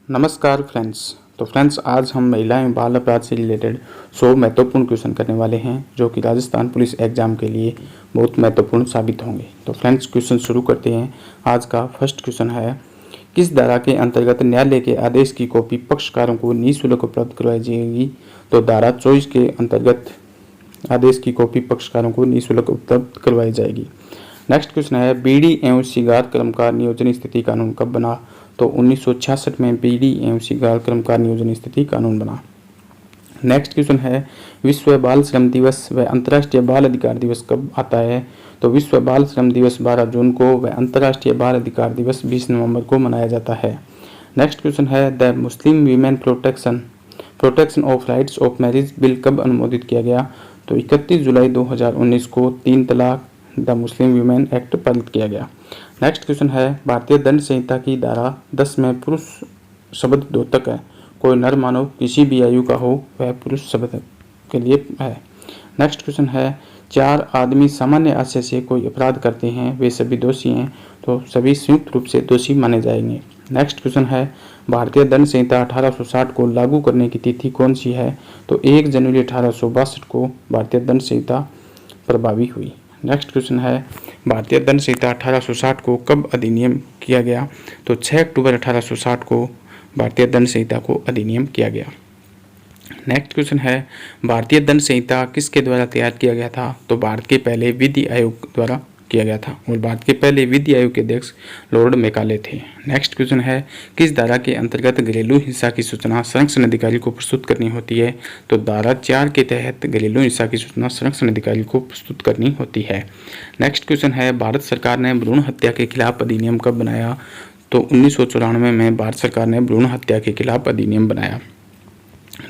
नमस्कार फ्रेंड्स। तो फ्रेंड्स, आज हम महिला एवं बाल अपराध से रिलेटेड 100 महत्वपूर्ण क्वेश्चन करने वाले हैं जो कि राजस्थान पुलिस एग्जाम के लिए बहुत महत्वपूर्ण साबित होंगे। तो फ्रेंड्स, क्वेश्चन शुरू करते हैं। आज का फर्स्ट क्वेश्चन है, किस धारा के अंतर्गत न्यायालय के आदेश की कॉपी पक्षकारों को निःशुल्क उपलब्ध करवाई जाएगी? तो धारा 24 के अंतर्गत आदेश की कॉपी पक्षकारों को निःशुल्क उपलब्ध करवाई जाएगी। नेक्स्ट क्वेश्चन है, बीड़ी एवं सिगार कर्मकार नियोजन स्थिति कानून कब बना? तो 1966 में बीड़ी एवं सिगार कर्मकार नियोजन स्थिति कानून बना। नेक्स्ट क्वेश्चन है, विश्व बाल श्रम दिवस व अंतर्राष्ट्रीय बाल अधिकार दिवस कब आता है? तो विश्व बाल श्रम दिवस 12 जून को व अंतर्राष्ट्रीय बाल अधिकार दिवस 20 नवंबर को मनाया जाता है। नेक्स्ट क्वेश्चन है, the Muslim women protection of rights of marriage bill कब अनुमोदित किया गया? तो 31 जुलाई 2019 को 3 तलाक द मुस्लिम वीमेन एक्ट पारित किया गया। नेक्स्ट क्वेश्चन है, भारतीय दंड संहिता की धारा 10 में पुरुष शब्द द्योतक है। कोई नर मानव किसी भी आयु का हो वह पुरुष शब्द के लिए है। नेक्स्ट क्वेश्चन है, 4 आदमी सामान्य आशय से कोई अपराध करते हैं, वे सभी दोषी हैं, तो सभी संयुक्त रूप से दोषी माने जाएंगे। नेक्स्ट क्वेश्चन है, भारतीय दंड संहिता 1860 को लागू करने की तिथि कौन सी है? तो 1 जनवरी 1862 को भारतीय दंड संहिता प्रभावी हुई। नेक्स्ट क्वेश्चन है, भारतीय दंड संहिता 1860 को कब अधिनियम किया गया? तो 6 अक्टूबर 1860 को भारतीय दंड संहिता को अधिनियम किया गया। नेक्स्ट क्वेश्चन है, भारतीय दंड संहिता किसके द्वारा तैयार किया गया था? तो भारत के पहले विधि आयोग द्वारा किया गया था और भारत के पहले विधि आयोग के अध्यक्ष लॉर्ड मैकाले थे। नेक्स्ट क्वेश्चन है, किस धारा के अंतर्गत घरेलू हिंसा की सूचना संरक्षण अधिकारी को प्रस्तुत करनी होती है? तो धारा 4 के तहत घरेलू हिंसा की सूचना संरक्षण अधिकारी को प्रस्तुत करनी होती है। नेक्स्ट क्वेश्चन है, भारत सरकार ने भ्रूण हत्या के खिलाफ अधिनियम कब बनाया? तो 1994 में भारत सरकार ने भ्रूण हत्या के खिलाफ अधिनियम बनाया।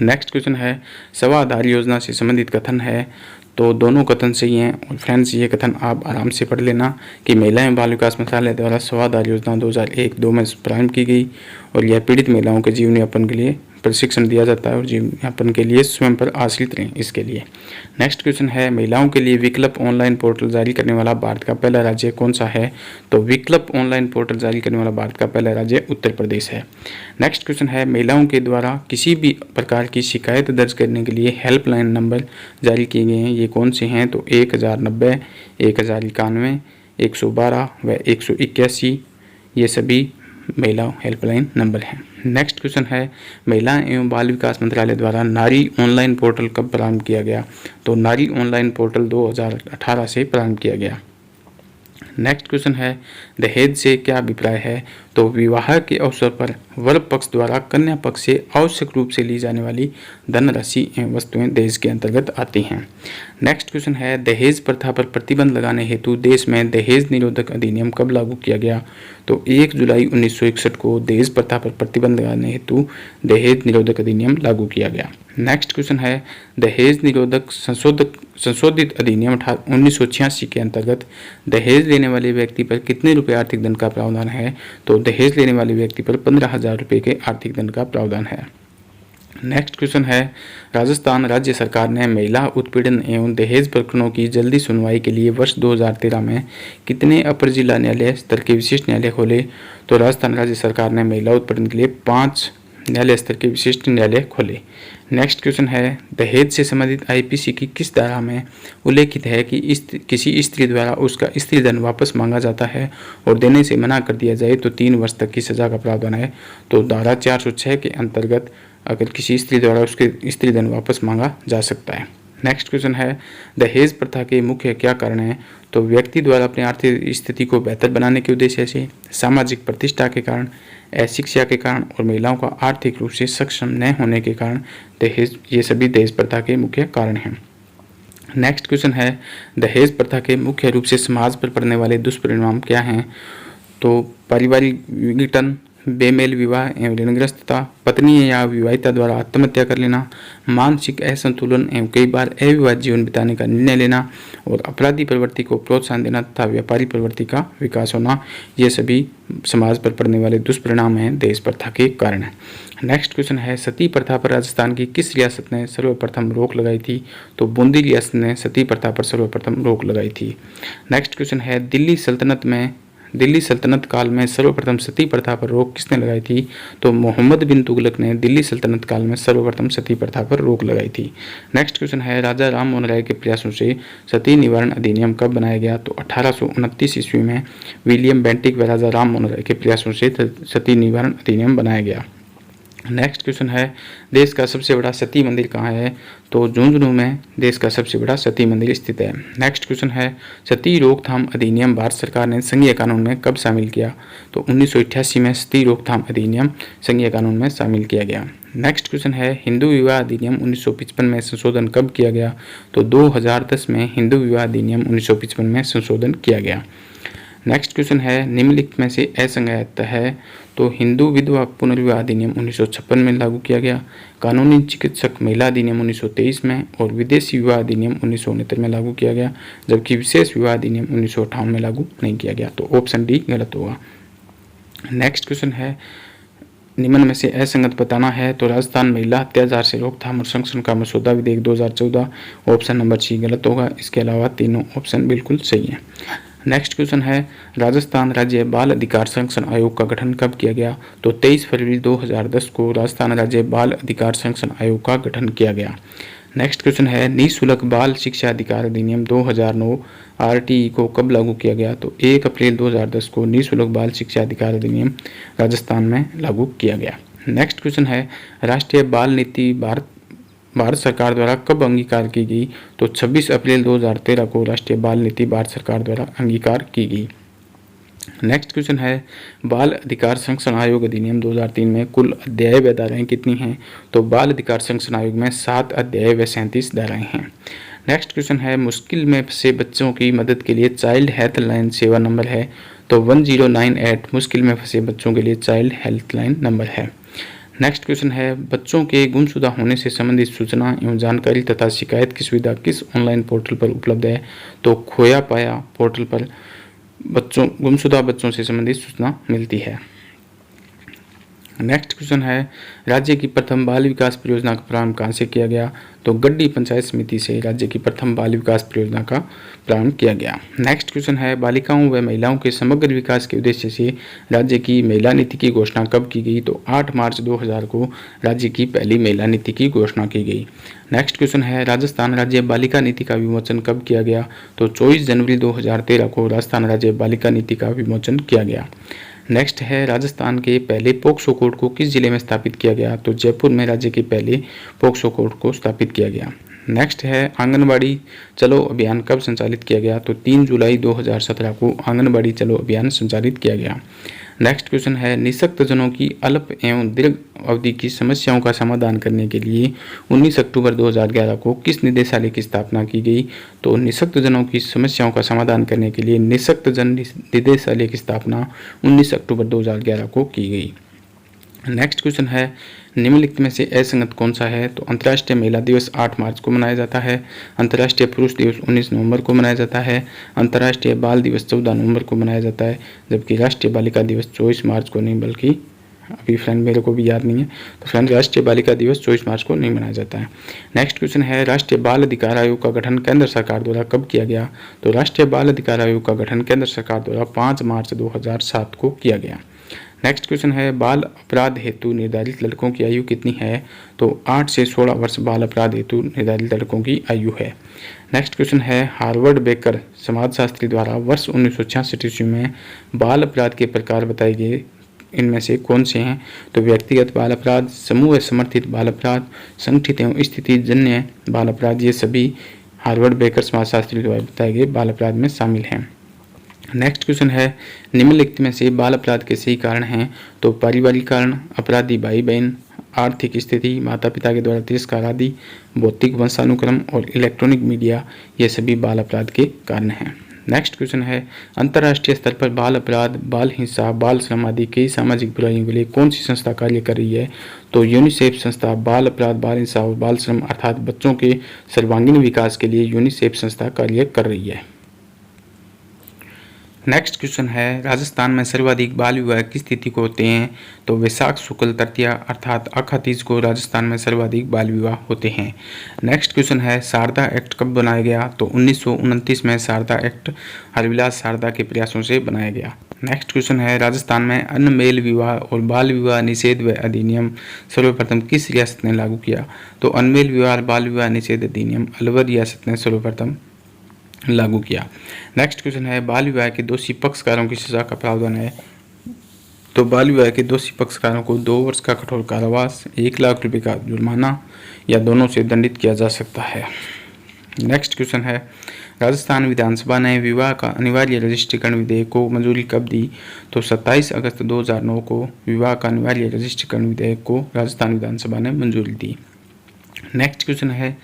नेक्स्ट क्वेश्चन है, सवा आधार योजना से संबंधित कथन है। तो दोनों कथन सही हैं और फ्रेंड्स, ये कथन आप आराम से पढ़ लेना कि महिला एवं बाल विकास मंत्रालय द्वारा सवा आधार योजना 2001-2 में प्रारंभ की गई और यह पीड़ित महिलाओं के जीवन यापन के लिए प्रशिक्षण दिया जाता है और जीवन यापन के लिए स्वयं पर आश्रित रहें इसके लिए। नेक्स्ट क्वेश्चन है, महिलाओं के लिए विकल्प ऑनलाइन पोर्टल जारी करने वाला भारत का पहला राज्य कौन सा है? तो विकल्प ऑनलाइन पोर्टल जारी करने वाला भारत का पहला राज्य उत्तर प्रदेश है। नेक्स्ट क्वेश्चन है, महिलाओं के द्वारा किसी भी प्रकार की शिकायत दर्ज करने के लिए हेल्पलाइन नंबर जारी किए गए हैं, ये कौन से हैं? तो 1090, 1091, 112 व 181 ये सभी महिला हेल्पलाइन नंबर हैं। नेक्स्ट क्वेश्चन है, महिला एवं बाल विकास मंत्रालय द्वारा नारी ऑनलाइन पोर्टल कब प्रारंभ किया गया? तो नारी ऑनलाइन पोर्टल 2018 से प्रारंभ किया गया। नेक्स्ट क्वेश्चन है, दहेज से क्या अभिप्राय है? तो विवाह के अवसर पर वर पक्ष द्वारा कन्या पक्ष से आवश्यक रूप से ली जाने वाली धनराशि एवं वस्तुएं दहेज के अंतर्गत आती हैं। नेक्स्ट क्वेश्चन है, दहेज प्रथा पर प्रतिबंध लगाने हेतु देश में दहेज निरोधक अधिनियम कब लागू किया गया? तो 1 जुलाई 1961 को दहेज प्रथा पर प्रतिबंध लगाने हेतु दहेज निरोधक अधिनियम लागू किया गया। नेक्स्ट क्वेश्चन है, दहेज निरोधक संशोधित अधिनियम 1986 के अंतर्गत दहेज लेने वाले व्यक्ति पर कितने रुपये आर्थिक दंड का प्रावधान है? तो दहेज लेने वाले व्यक्ति पर 15,000 रुपये के आर्थिक दंड का प्रावधान है। नेक्स्ट क्वेश्चन है, राजस्थान राज्य सरकार ने महिला उत्पीड़न एवं दहेज प्रकरणों की जल्दी सुनवाई के लिए वर्ष 2013 में कितने अपर जिला न्यायालय स्तर के विशिष्ट न्यायालय खोले? तो राजस्थान राज्य सरकार ने महिला उत्पीड़न के लिए 5 न्यायालय स्तर के विशिष्ट न्यायालय खोले। नेक्स्ट क्वेश्चन है, दहेज से संबंधित आईपीसी की किस धारा में उल्लेखित है कि किसी स्त्री द्वारा उसका स्त्री धन वापस मांगा जाता है और देने से मना कर दिया जाए तो 3 वर्ष तक की सजा का प्रावधान है? तो धारा 406 के अंतर्गत अगर किसी स्त्री द्वारा उसके स्त्री धन वापस मांगा जा सकता है। नेक्स्ट क्वेश्चन है, दहेज प्रथा के मुख्य क्या कारण हैं? तो व्यक्ति द्वारा अपनी आर्थिक स्थिति को बेहतर बनाने के उद्देश्य से, सामाजिक प्रतिष्ठा के कारण, अशिक्षा के कारण और महिलाओं का आर्थिक रूप से सक्षम न होने के कारण दहेज, ये सभी दहेज प्रथा के मुख्य कारण हैं। नेक्स्ट क्वेश्चन है, दहेज प्रथा के मुख्य रूप से समाज पर पड़ने वाले दुष्परिणाम क्या हैं? तो पारिवारिक विघटन, बेमेल विवाह एवं ऋणग्रस्तता, पत्नी या विवाहिता द्वारा आत्महत्या कर लेना, मानसिक असंतुलन एवं कई बार अविवाहित जीवन बिताने का निर्णय लेना और अपराधी प्रवृत्ति को प्रोत्साहन देना तथा व्यापारी प्रवृत्ति का विकास होना, ये सभी समाज पर पड़ने वाले दुष्परिणाम हैं दहेज प्रथा के कारण। नेक्स्ट क्वेश्चन है, सती प्रथा पर राजस्थान की किस रियासत ने सर्वप्रथम रोक लगाई थी? तो बूंदी रियासत ने सती प्रथा पर सर्वप्रथम रोक लगाई थी। नेक्स्ट क्वेश्चन है, दिल्ली सल्तनत में दिल्ली सल्तनत काल में सर्वप्रथम सती प्रथा पर रोक किसने लगाई थी? तो मोहम्मद बिन तुगलक ने दिल्ली सल्तनत काल में सर्वप्रथम सती प्रथा पर रोक लगाई थी। नेक्स्ट क्वेश्चन है, राजा राम मोहन राय के प्रयासों से सती निवारण अधिनियम कब बनाया गया? तो 1829 ईस्वी में विलियम बेंटिक व राजा राम मोहन राय के प्रयासों से सती निवारण अधिनियम बनाया गया। नेक्स्ट क्वेश्चन है, देश का सबसे बड़ा सती मंदिर कहाँ है? तो झुंझुनू में देश का सबसे बड़ा सती मंदिर स्थित है। नेक्स्ट क्वेश्चन है, सती रोकथाम अधिनियम भारत सरकार ने संघीय कानून में कब शामिल किया? तो 1988 में सती रोकथाम अधिनियम संघीय कानून में शामिल किया गया। नेक्स्ट क्वेश्चन है, हिंदू विवाह अधिनियम 1955 में संशोधन कब किया गया? तो 2010 में हिंदू विवाह अधिनियम 1955 में संशोधन किया गया। नेक्स्ट क्वेश्चन है, निम्नलिखित में से असंगत है? तो हिंदू विधवा पुनर्विवाह अधिनियम 1956 में लागू किया गया, कानूनी चिकित्सक महिला अधिनियम 1923 में और विदेशी विवाह अधिनियम 1969 में लागू किया गया, जबकि विशेष विवाह अधिनियम 1958 में लागू नहीं किया गया। तो ऑप्शन डी गलत होगा। नेक्स्ट क्वेश्चन है, निम्न में से असंगत बताना है? तो राजस्थान महिला अत्याचार से रोकथाम और संरक्षण का मसौदा विधेयक 2014, ऑप्शन नंबर सी गलत होगा। इसके अलावा तीनों ऑप्शन बिल्कुल सही है। नेक्स्ट क्वेश्चन है, राजस्थान राज्य बाल अधिकार संरक्षण आयोग का गठन कब किया गया? तो 23 फरवरी 2010 को राजस्थान राज्य बाल अधिकार संरक्षण आयोग का गठन किया गया। नेक्स्ट क्वेश्चन है, निःशुल्क बाल शिक्षा अधिकार अधिनियम 2009 आरटीई को कब लागू किया गया? तो 1 अप्रैल 2010 को निःशुल्क बाल शिक्षा अधिकार अधिनियम राजस्थान में लागू किया गया। नेक्स्ट क्वेश्चन है, राष्ट्रीय बाल नीति भारत सरकार द्वारा कब अंगीकार की गई? तो 26 अप्रैल 2013 को राष्ट्रीय बाल नीति भारत सरकार द्वारा अंगीकार की गई। नेक्स्ट क्वेश्चन है, बाल अधिकार संरक्षण आयोग अधिनियम 2003 में कुल अध्याय व धाराएं कितनी हैं? तो बाल अधिकार संरक्षण आयोग में 7 अध्याय व 37 धाराएं हैं। नेक्स्ट क्वेश्चन है, मुश्किल में फंसे बच्चों की मदद के लिए चाइल्ड हेल्पलाइन सेवा नंबर है? तो 1098 मुश्किल में फंसे बच्चों के लिए चाइल्ड हेल्पलाइन नंबर है। नेक्स्ट क्वेश्चन है, बच्चों के गुमशुदा होने से संबंधित सूचना एवं जानकारी तथा शिकायत की सुविधा किस ऑनलाइन पोर्टल पर उपलब्ध है? तो खोया पाया पोर्टल पर गुमशुदा बच्चों से संबंधित सूचना मिलती है। नेक्स्ट क्वेश्चन है, राज्य की प्रथम बाल विकास परियोजना का प्रारंभ कहाँ से किया गया? तो गड्डी पंचायत समिति से राज्य की प्रथम बाल विकास परियोजना का प्रारंभ किया गया। नेक्स्ट क्वेश्चन है, बालिकाओं व महिलाओं के समग्र विकास के उद्देश्य से राज्य की महिला नीति की घोषणा कब की गई? तो 8 मार्च 2000 को राज्य की पहली महिला नीति की घोषणा की गई। नेक्स्ट क्वेश्चन है, राजस्थान राज्य बालिका नीति का विमोचन कब किया गया? तो 24 जनवरी 2013 को राजस्थान राज्य बालिका नीति का विमोचन किया गया। नेक्स्ट है, राजस्थान के पहले पोक्सो कोर्ट को किस जिले में स्थापित किया गया? तो जयपुर में राज्य के पहले पोक्सो कोर्ट को स्थापित किया गया। नेक्स्ट है, आंगनबाड़ी चलो अभियान कब संचालित किया गया? तो 3 जुलाई 2017 को आंगनबाड़ी चलो अभियान संचालित किया गया। नेक्स्ट क्वेश्चन है, निःशक्त जनों की अल्प एवं दीर्घ अवधि की समस्याओं का समाधान करने के लिए 19 अक्टूबर 2011 को किस निदेशालय की स्थापना की गई? तो निःशक्त जनों की समस्याओं का समाधान करने के लिए निःशक्त जन निदेशालय की स्थापना 19 अक्टूबर 2011 को की गई। नेक्स्ट क्वेश्चन है, निम्नलिखित में से असंगत कौन सा है? तो अंतर्राष्ट्रीय महिला दिवस 8 मार्च को मनाया जाता है, अंतर्राष्ट्रीय पुरुष दिवस 19 नवंबर को मनाया जाता है, अंतर्राष्ट्रीय बाल दिवस 14 नवंबर को मनाया जाता है, जबकि राष्ट्रीय बालिका दिवस 24 मार्च को नहीं, बल्कि अभी फ्रेंड मेरे को भी याद नहीं है, तो फ्रेंड राष्ट्रीय बालिका दिवस 24 मार्च को नहीं मनाया जाता है। नेक्स्ट क्वेश्चन है, राष्ट्रीय बाल अधिकार आयोग का गठन केंद्र सरकार द्वारा कब किया गया? तो राष्ट्रीय बाल अधिकार आयोग का गठन केंद्र सरकार द्वारा 5 मार्च 2007 को किया गया। नेक्स्ट क्वेश्चन है, बाल अपराध हेतु निर्धारित लड़कों की आयु कितनी है? तो 8 से 16 वर्ष बाल अपराध हेतु निर्धारित लड़कों की आयु है। नेक्स्ट क्वेश्चन है, हार्वर्ड बेकर समाजशास्त्री द्वारा वर्ष 1966 ईस्वी में बाल अपराध के प्रकार बताए गए, इनमें से कौन से हैं? तो व्यक्तिगत बाल अपराध, समूह समर्थित बाल अपराध, संगठित एवं स्थिति जन्य बाल अपराध, ये सभी हार्वर्ड बेकर समाजशास्त्री द्वारा बताए गए बाल अपराध में शामिल हैं। नेक्स्ट क्वेश्चन है, निम्नलिखित में से बाल अपराध के सही कारण हैं? तो पारिवारिक कारण, अपराधी भाई बहन, आर्थिक स्थिति, माता पिता के द्वारा तिरस्कार आदि, भौतिक वंशानुक्रम और इलेक्ट्रॉनिक मीडिया, ये सभी बाल अपराध के कारण हैं। नेक्स्ट क्वेश्चन है, अंतर्राष्ट्रीय स्तर पर बाल अपराध, बाल हिंसा, बाल श्रम आदि कई सामाजिक बुराइयों के लिए कौन सी संस्था कार्य कर रही है? तो यूनिसेफ संस्था बाल अपराध, बाल हिंसा और बाल श्रम अर्थात बच्चों के सर्वांगीण विकास के लिए यूनिसेफ संस्था कार्य कर रही है। नेक्स्ट क्वेश्चन है राजस्थान में सर्वाधिक बाल विवाह किस तिथि को होते हैं? तो वैशाख शुक्ल तृतीया अर्थात अखा तीज को राजस्थान में सर्वाधिक बाल विवाह होते हैं। नेक्स्ट क्वेश्चन है शारदा एक्ट कब बनाया गया? तो 1929 में शारदा एक्ट हरविलास शारदा के प्रयासों से बनाया गया। नेक्स्ट क्वेश्चन है राजस्थान में अनमेल विवाह और बाल विवाह निषेध व अधिनियम सर्वप्रथम किस रियासत ने लागू किया? तो अनमेल विवाह और बाल विवाह निषेध अधिनियम अलवर रियासत ने सर्वप्रथम लागू किया। नेक्स्ट क्वेश्चन है बाल विवाह के दोषी पक्षकारों की सजा का प्रावधान है? तो बाल विवाह के दोषी पक्षकारों को 2 वर्ष का कठोर कारावास, 1 लाख रुपए का जुर्माना या दोनों से दंडित किया जा सकता है। नेक्स्ट क्वेश्चन है राजस्थान विधानसभा ने विवाह का अनिवार्य रजिस्ट्रीकरण विधेयक को मंजूरी कब दी? तो 27 अगस्त 2009 को विवाह का अनिवार्य रजिस्ट्रीकरण विधेयक को राजस्थान विधानसभा ने मंजूरी दी। नेक्स्ट क्वेश्चन है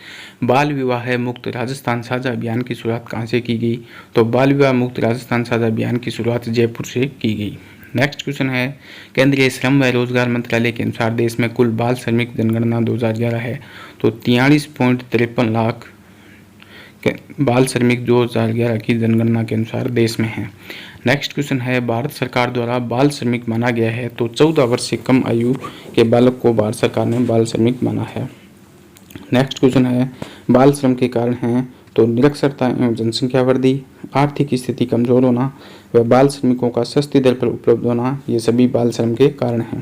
बाल विवाह मुक्त राजस्थान साझा अभियान की शुरुआत कहाँ से की गई? तो बाल विवाह मुक्त राजस्थान साझा अभियान की शुरुआत जयपुर से की गई। नेक्स्ट क्वेश्चन है केंद्रीय श्रम व रोजगार मंत्रालय के अनुसार देश में कुल बाल श्रमिक जनगणना 2011 है। तो 43.53 लाख बाल श्रमिक 2011 की जनगणना के अनुसार देश में है। नेक्स्ट क्वेश्चन है भारत सरकार द्वारा बाल श्रमिक माना गया है? तो 14 वर्ष से कम आयु के बालक को भारत सरकार ने बाल श्रमिक माना है। नेक्स्ट क्वेश्चन है बाल श्रम के कारण हैं? तो निरक्षरता एवं जनसंख्या वृद्धि, आर्थिक स्थिति कमजोर होना व बाल श्रमिकों का सस्ती दर पर उपलब्ध होना, ये सभी बाल श्रम के कारण हैं।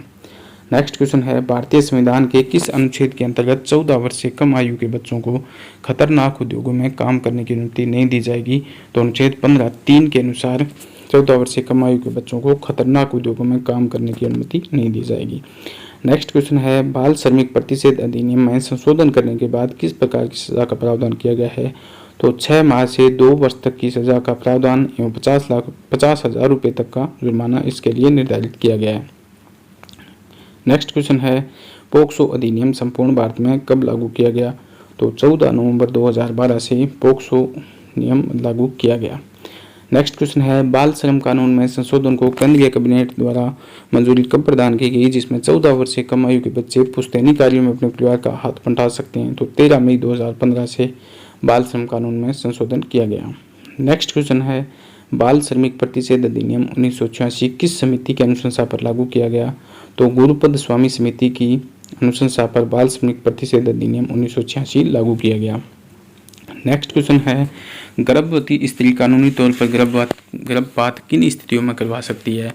नेक्स्ट क्वेश्चन है भारतीय संविधान के किस अनुच्छेद के अंतर्गत 14 वर्ष से कम आयु के बच्चों को खतरनाक उद्योगों में काम करने की अनुमति नहीं दी जाएगी? तो अनुच्छेद 15(3) के अनुसार 14 वर्ष से कम आयु के बच्चों को खतरनाक उद्योगों में काम करने की अनुमति नहीं दी जाएगी। नेक्स्ट क्वेश्चन है बाल श्रमिक प्रतिषेध अधिनियम में संशोधन करने के बाद किस प्रकार की सजा का प्रावधान किया गया है? तो 6 माह से 2 वर्ष तक की सजा का प्रावधान एवं 50,000 रुपये तक का जुर्माना इसके लिए निर्धारित किया गया है। नेक्स्ट क्वेश्चन है पोक्सो अधिनियम संपूर्ण भारत में कब लागू किया गया? तो 14 नवंबर 2012 से पोक्सो नियम लागू किया गया। नेक्स्ट क्वेश्चन है बाल श्रम कानून में संशोधन को केंद्रीय कैबिनेट द्वारा मंजूरी कब प्रदान की गई जिसमें 14 वर्ष से कम आयु के बच्चे पुश्तैनी कार्यों में अपने परिवार का हाथ बंटा सकते हैं? तो 13 मई 2015 से बाल श्रम कानून में संशोधन किया गया। नेक्स्ट क्वेश्चन है बाल श्रमिक प्रतिषेध अधिनियम 1986 किस समिति की अनुशंसा पर लागू किया गया? तो गुरुपद स्वामी समिति की अनुशंसा पर बाल श्रमिक प्रतिषेध अधिनियम 1986 लागू किया गया। नेक्स्ट क्वेश्चन है गर्भवती स्त्री कानूनी तौर पर गर्भपात किन स्थितियों में करवा सकती है?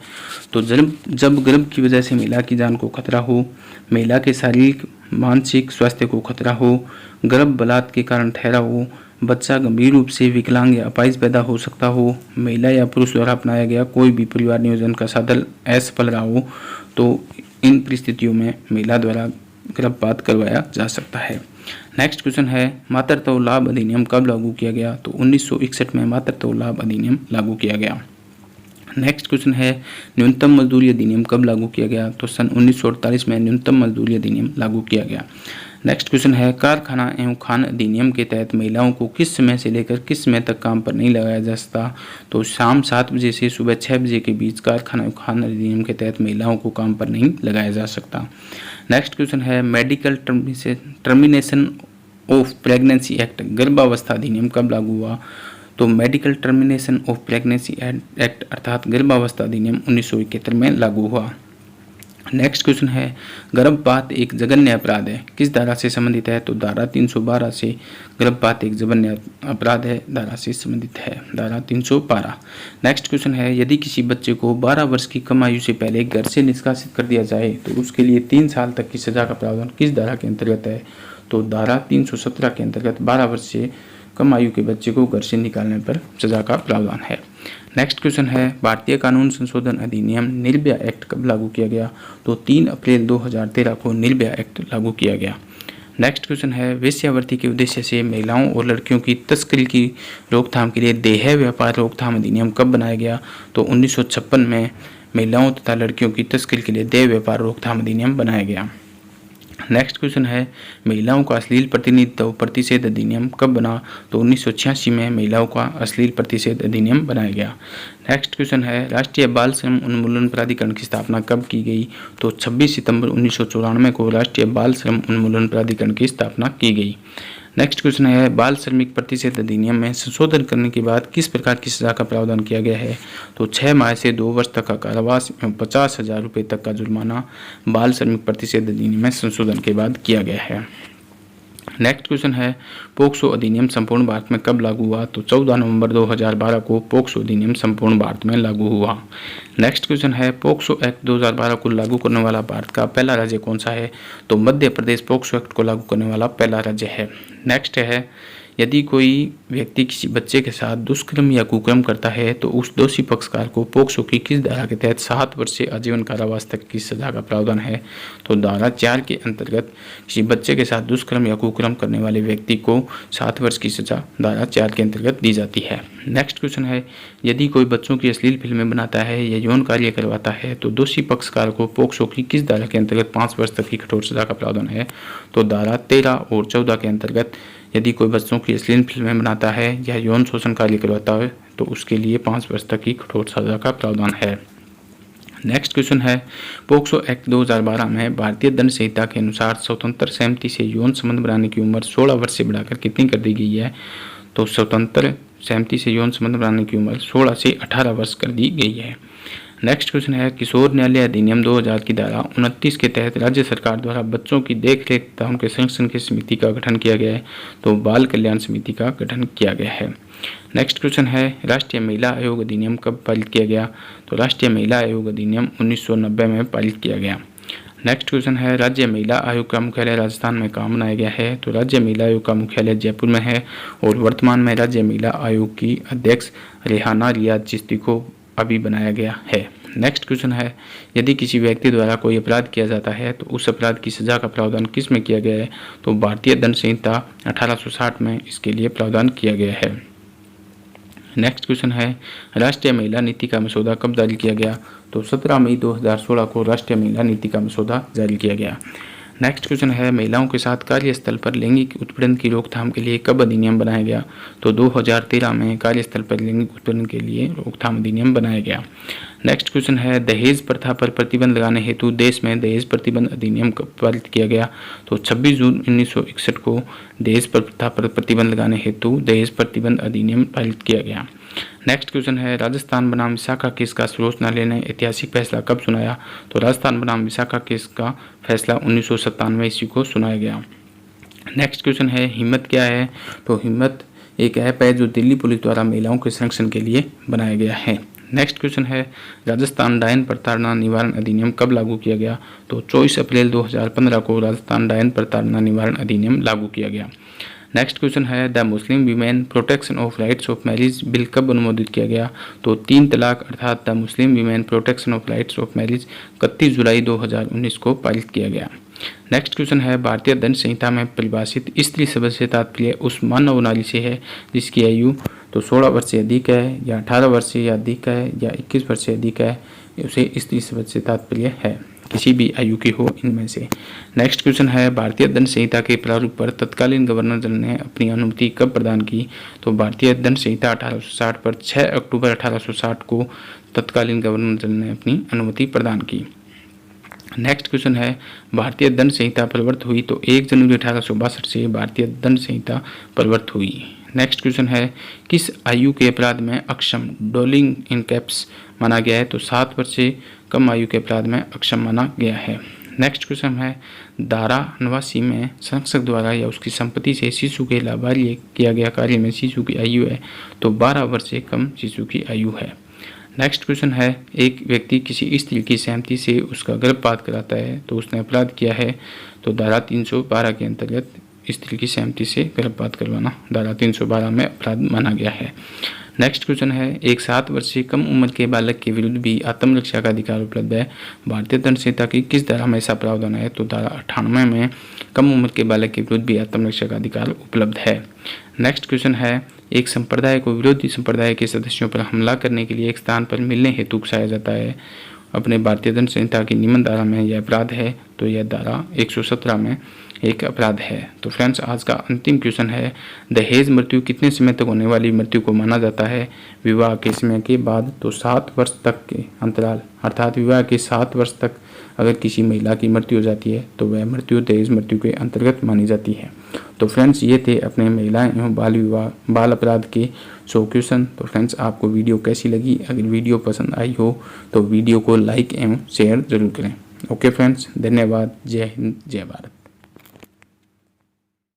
तो जब गर्भ की वजह से महिला की जान को खतरा हो, महिला के शारीरिक मानसिक स्वास्थ्य को खतरा हो, गर्भ बलात् के कारण ठहरा हो, बच्चा गंभीर रूप से विकलांग या अपाहिज पैदा हो सकता हो, महिला या पुरुष द्वारा अपनाया गया कोई भी परिवार नियोजन का साधन असफल रहा हो, तो इन परिस्थितियों में महिला द्वारा गर्भपात करवाया जा सकता है। नेक्स्ट क्वेश्चन है मातृत्व लाभ अधिनियम कब लागू किया गया? तो 1961 में मातृत्व लाभ अधिनियम लागू किया गया। नेक्स्ट क्वेश्चन है न्यूनतम मजदूरी अधिनियम कब लागू किया गया? तो सन 1948 में न्यूनतम मजदूरी अधिनियम लागू किया गया। नेक्स्ट क्वेश्चन है कारखाना एवं खान अधिनियम के तहत महिलाओं को किस समय से लेकर किस समय तक काम पर नहीं लगाया जा सकता? तो शाम 7 बजे से सुबह 6 बजे के बीच कारखाना एवं खान अधिनियम के तहत महिलाओं को काम पर नहीं लगाया जा सकता। नेक्स्ट क्वेश्चन है medical termination of pregnancy act गर्भावस्था अधिनियम कब लागू हुआ? तो medical termination of pregnancy act अर्थात गर्भावस्था अधिनियम 1971 में लागू हुआ। नेक्स्ट क्वेश्चन है गर्भपात एक जघन्य अपराध है किस धारा से संबंधित है? तो धारा 312 से गर्भपात एक जघन्य अपराध है धारा से संबंधित है, धारा 312। नेक्स्ट क्वेश्चन है यदि किसी बच्चे को 12 वर्ष की कम आयु से पहले घर से निष्कासित कर दिया जाए तो उसके लिए 3 साल तक की सजा का प्रावधान किस धारा के अंतर्गत है? तो धारा 317 के अंतर्गत 12 वर्ष से कम आयु के बच्चे को घर से निकालने पर सजा का प्रावधान है। नेक्स्ट क्वेश्चन है भारतीय कानून संशोधन अधिनियम निर्भया एक्ट कब लागू किया गया? तो 3 अप्रैल 2013 को निर्भया एक्ट लागू किया गया। नेक्स्ट क्वेश्चन है वेश्यावृत्ति के उद्देश्य से महिलाओं और लड़कियों की तस्करी की रोकथाम के लिए देह व्यापार रोकथाम अधिनियम कब बनाया गया? तो 1956 में महिलाओं तथा लड़कियों की तस्करी के लिए देह व्यापार रोकथाम अधिनियम बनाया गया। नेक्स्ट क्वेश्चन है महिलाओं का अश्लील प्रतिनिधित्व प्रतिषेध अधिनियम कब बना? तो 1986 में महिलाओं का अश्लील प्रतिषेध अधिनियम बनाया गया। नेक्स्ट क्वेश्चन है राष्ट्रीय बाल श्रम उन्मूलन प्राधिकरण की स्थापना कब की गई? तो 26 सितंबर 1994 को राष्ट्रीय बाल श्रम उन्मूलन प्राधिकरण की स्थापना की गई। नेक्स्ट क्वेश्चन है बाल श्रमिक प्रतिषेध अधिनियम में संशोधन करने के बाद किस प्रकार की सजा का प्रावधान किया गया है? तो 6 माह से 2 वर्ष तक का कारावास एवं 50,000 रुपये तक का जुर्माना बाल श्रमिक प्रतिषेध अधिनियम में संशोधन के बाद किया गया है। नेक्स्ट क्वेश्चन है पोक्सो अधिनियम संपूर्ण भारत में कब लागू हुआ? तो 14 नवंबर 2012 को पोक्सो अधिनियम संपूर्ण भारत में लागू हुआ। नेक्स्ट क्वेश्चन है पोक्सो एक्ट 2012 को लागू करने वाला भारत का पहला राज्य कौन सा है? तो मध्य प्रदेश पोक्सो एक्ट को लागू करने वाला पहला राज्य है। नेक्स्ट है यदि कोई व्यक्ति किसी बच्चे के साथ दुष्कर्म या कुकर्म करता है तो उस दोषी पक्षकार को पोक्सो की किस धारा के तहत 7 वर्ष से आजीवन कारावास तक की सजा का प्रावधान है? तो धारा 4 के अंतर्गत किसी बच्चे के साथ दुष्कर्म या कुकर्म करने वाले व्यक्ति को 7 वर्ष की सजा धारा 4 के अंतर्गत दी जाती है। नेक्स्ट क्वेश्चन है यदि कोई बच्चों की अश्लील फिल्में बनाता है या यौन कार्य करवाता है तो दोषी पक्षकार को पोक्सो की किस धारा के अंतर्गत 5 वर्ष तक की कठोर सजा का प्रावधान है? तो धारा 13 और 14 के अंतर्गत यदि कोई बच्चों की अश्लील फिल्में बनाता है या यौन शोषण कार्य करवाता है तो उसके लिए 5 वर्ष तक की कठोर सजा का प्रावधान है। नेक्स्ट क्वेश्चन है पोक्सो एक्ट 2012 में भारतीय दंड संहिता के अनुसार स्वतंत्र सहमति से यौन संबंध बनाने की उम्र 16 वर्ष से बढ़ाकर कितनी कर दी गई है? तो स्वतंत्र सहमति से यौन संबंध बनाने की उम्र 16 से 18 वर्ष कर दी गई है। नेक्स्ट क्वेश्चन है किशोर न्यायालय अधिनियम 2000 की धारा 29 के तहत राज्य सरकार द्वारा बच्चों की देखरेख तथा उनके संरक्षण की समिति का गठन किया गया है। तो बाल कल्याण समिति का गठन किया गया है। नेक्स्ट क्वेश्चन है राष्ट्रीय महिला आयोग अधिनियम कब पारित किया गया? तो राष्ट्रीय महिला आयोग अधिनियम 1990 में पारित किया गया। नेक्स्ट क्वेश्चन है राज्य महिला आयोग का मुख्यालय राजस्थान में कहाँ बनाया गया है? तो राज्य महिला आयोग का मुख्यालय जयपुर में है और वर्तमान में राज्य महिला आयोग की अध्यक्ष रेहाना रियाज चिश्ती को अभी बनाया गया है। नेक्स्ट क्वेश्चन है यदि किसी व्यक्ति द्वारा कोई अपराध किया जाता है तो उस अपराध की सजा का प्रावधान किस में किया गया है? तो भारतीय दंड संहिता 1860 में इसके लिए प्रावधान किया गया है। नेक्स्ट क्वेश्चन है राष्ट्रीय महिला नीति का मसौदा कब जारी किया गया? तो 17 मई 2016 को राष्ट्रीय महिला नीति का मसौदा जारी किया गया। नेक्स्ट क्वेश्चन है महिलाओं के साथ कार्यस्थल पर लैंगिक उत्पीड़न की रोकथाम के लिए कब अधिनियम बनाया गया? तो 2013 में कार्यस्थल पर लैंगिक उत्पीड़न के लिए रोकथाम अधिनियम बनाया गया। नेक्स्ट क्वेश्चन है दहेज प्रथा पर प्रतिबंध लगाने हेतु देश में दहेज प्रतिबंध अधिनियम कब पारित किया गया? तो 26 जून 1961 को दहेज प्रथा पर प्रतिबंध लगाने हेतु दहेज प्रतिबंध अधिनियम पारित किया गया। नेक्स्ट क्वेश्चन है राजस्थान बनाम विशाखा केस का सर्वोच्च न्यायालय ने ऐतिहासिक फैसला कब सुनाया? तो राजस्थान बनाम विशाखा केस का फैसला 1997 ईस्वी को सुनाया गया। नेक्स्ट क्वेश्चन है हिम्मत क्या है? तो हिम्मत एक ऐप है जो दिल्ली पुलिस द्वारा महिलाओं के संरक्षण के लिए बनाया गया है। नेक्स्ट क्वेश्चन है राजस्थान डायन प्रताड़ना निवारण अधिनियम कब लागू किया गया? तो 24 अप्रैल 2015 को राजस्थान डायन प्रताड़ना निवारण अधिनियम लागू किया गया। नेक्स्ट क्वेश्चन है the Muslim women protection of rights of marriage bill कब अनुमोदित किया गया? तो 3 तलाक अर्थात the Muslim women protection of rights of marriage 31 जुलाई 2019 को पारित किया गया। नेक्स्ट क्वेश्चन है भारतीय दंड संहिता में परिभाषित स्त्री शब्द से तात्पर्य उस मानव नारी से है जिसकी आयु तो 16 वर्ष से अधिक है या 18 वर्ष से अधिक है या 21 वर्ष से अधिक है, उसे स्त्री शब्द से तात्पर्य है, किसी भी आयु की हो इनमें से। नेक्स्ट क्वेश्चन है भारतीय दंड संहिता के प्रारूप पर तत्कालीन गवर्नर जनरल ने अपनी अनुमति कब प्रदान की? तो भारतीय दंड संहिता 1860 पर 6 अक्टूबर 1860 को तत्कालीन गवर्नर जनरल ने अपनी अनुमति प्रदान की। नेक्स्ट क्वेश्चन है भारतीय दंड संहिता प्रवर्तित हुई तो 1 जनवरी 1862 से भारतीय दंड संहिता प्रवर्तित हुई। नेक्स्ट क्वेश्चन है किस आयु के अपराध में अक्षम डोलिंग इन कैप्स माना गया है? तो 7 वर्ष से कम आयु के अपराध में अक्षम माना गया है। नेक्स्ट क्वेश्चन है धारा 89 में संरक्षक द्वारा या उसकी संपत्ति से शिशु के लाभार्य किया गया कार्य में शिशु की आयु है तो 12 वर्ष से कम शिशु की आयु है। नेक्स्ट क्वेश्चन है एक व्यक्ति किसी स्त्री की सहमति से उसका गर्भपात कराता है तो उसने अपराध किया है, तो धारा 312 के अंतर्गत स्त्री की सहमति से गर्भपात करवाना धारा 312 में अपराध माना गया है। नेक्स्ट क्वेश्चन है एक 7 वर्ष से कम उम्र के बालक के विरुद्ध भी आत्मरक्षा का अधिकार उपलब्ध है, भारतीय दंड संहिता की किस धारा में ऐसा प्रावधान है? तो धारा 98 में कम उम्र के बालक के विरुद्ध भी आत्मरक्षा का अधिकार उपलब्ध है। नेक्स्ट क्वेश्चन है एक संप्रदाय को विरोधी संप्रदाय के सदस्यों पर हमला करने के लिए एक स्थान पर मिलने हेतु उकसाया जाता है, अपने भारतीय दंड संहिता की निम्न धारा में यह अपराध है, तो यह धारा 117 में एक अपराध है। तो फ्रेंड्स आज का अंतिम क्वेश्चन है दहेज मृत्यु कितने समय तक होने वाली मृत्यु को माना जाता है विवाह के समय के बाद? तो 7 वर्ष तक के अंतराल अर्थात विवाह के 7 वर्ष तक अगर किसी महिला की मृत्यु हो जाती है तो वह मृत्यु दहेज मृत्यु के अंतर्गत मानी जाती है। तो फ्रेंड्स ये थे अपने महिलाएं एवं बाल अपराध के 100 क्वेश्चन। तो फ्रेंड्स आपको वीडियो कैसी लगी? अगर वीडियो पसंद आई हो तो वीडियो को लाइक एवं शेयर जरूर करें। ओके फ्रेंड्स, धन्यवाद। जय हिंद, जय भारत।